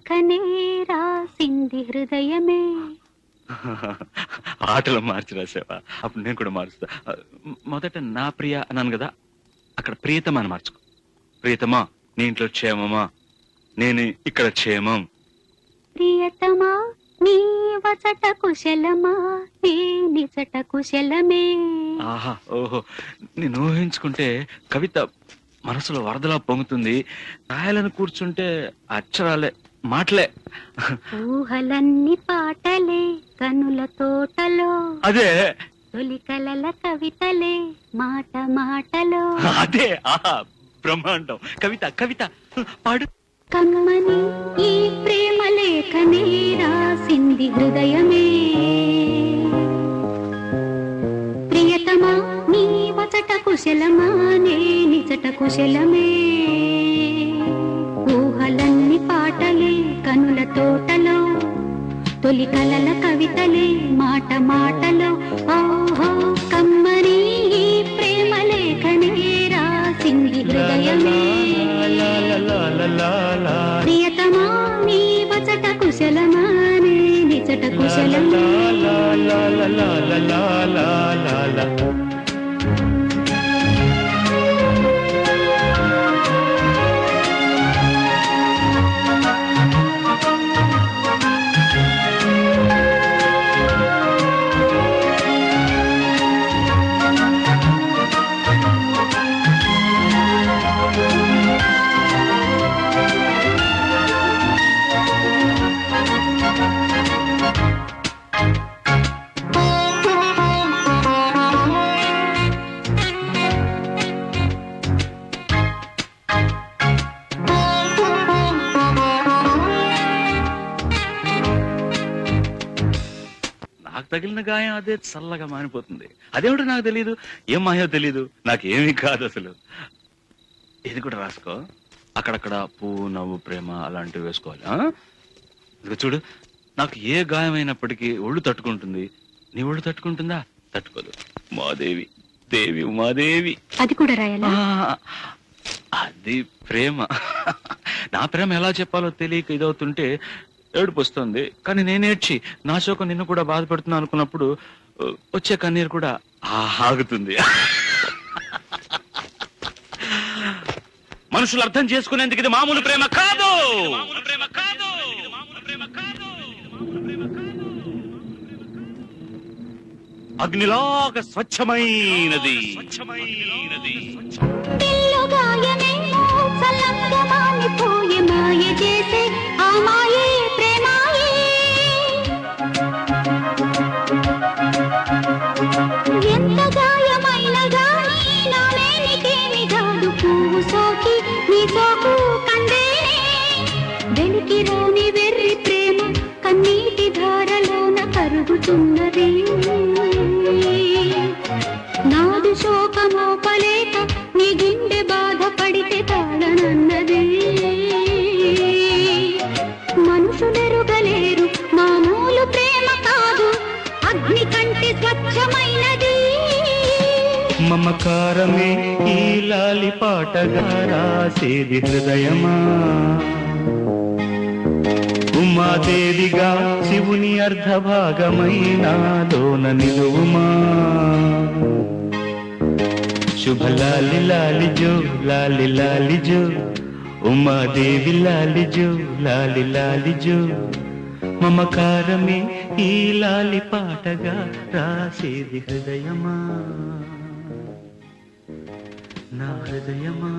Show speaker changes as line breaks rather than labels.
లేఖనే రాసింది హృదయమే.
ఆటలు మార్చి రాసావా? అప్పుడు నేను కూడా మారుస్తా. మొదట నా ప్రియ అన్నాను కదా, అక్కడ ప్రియతమా అని మార్చుకో. ప్రియతమా, నీ ఇంట్లో క్షేమమా? నేను ఇక్కడ క్షేమం.
ప్రియతమా నీ వచట కుశలమా, నీ నిజట కుశలమే.
ఆహా, ఓహో, నేను ఊహించుకుంటే కవిత మనసులో వరదలా పొంగుతుంది. రాయాలని కూర్చుంటే అక్షరాలే, మాటలే.
ఊహలన్నీ పాటలే కనుల తోటలో,
అదే
తొలి కలల కవితలే మాట మాటలో.
అదే, ఆహా, బ్రహ్మాండం. కవిత కవిత పాడు.
కమ్మని ఈ ప్రేమ లేఖనే రాసింది హృదయమే. ప్రియతమా నీ వచట కుశలమా, నే నిజట కుశలమే. ఊహలన్నీ పాటలే కనుల తోటలో, తొలి కలల కవితలే మాట మాటలో. ఓహో, కమ్మని ఈ ప్రేమ లేఖనే రాసింది హృదయమే. ప్రియతమా నీ వచట కుశలమా, నే నిజట కుశలమా.
నాకు తగిలిన గాయం అదే చల్లగా మానిపోతుంది. అదేమిటో నాకు తెలీదు, ఏం మాయో తెలీదు, నాకేమీ కాదు అసలు. ఇది కూడా రాసుకో. అక్కడక్కడ పువ్వు, నవ్వు, ప్రేమ అలాంటివి వేసుకోవాలి. ఇదిగో చూడు, నాకు ఏ గాయమైనప్పటికీ ఒళ్ళు తట్టుకుంటుంది. నీ ఒళ్ళు తట్టుకుంటుందా? తట్టుకోదు. ఉమాదేవి, దేవి ఉమాదేవి.
అది కూడా రాయాలా?
అది ప్రేమ. నా ప్రేమ ఎలా చెప్పాలో తెలియక ఇదవుతుంటే ఏడుపు వస్తుంది. కానీ నేనేడ్చి నా శోకం నిన్ను కూడా బాధపడుతున్నా అనుకున్నప్పుడు వచ్చే కన్నీరు కూడా ఆగుతుంది. మనుషులు అర్థం చేసుకునేందుకు ఇది మామూలు ప్రేమ కాదు. అగ్నిలాగా స్వచ్ఛమైనది.
ఎంత గాయమైన గాని నామేనికేమి కాదు. పువ్వు సోకి నీ సోకు కందేనే, వెలికి రాని వెర్రి ప్రేమ కన్నీటి ధారలోన కరుగుతున్నది. నాదు శోకమోపలేక నీ గుండె బాధపడితే తాళనన్నది. మనుషులెరుగలేరు మామూలు ప్రేమ కాదు, అగ్ని కంటే స్వచ్ఛమైనది.
మమకారమే ఈ లాలి పాటగా రాసేది హృదయమా. ఉమాదేవిగా శివుని అర్ధభాగమైనాలోన నిలువుమా. శుభ లాలి లాలి జో, లాలి లాలి జో, ఉమాదేవి లాలి జో, లాలి లాలి జో. మమకారమే ఈ లాలి పాటగా రాసేది హృదయమా, నా హృదయమా.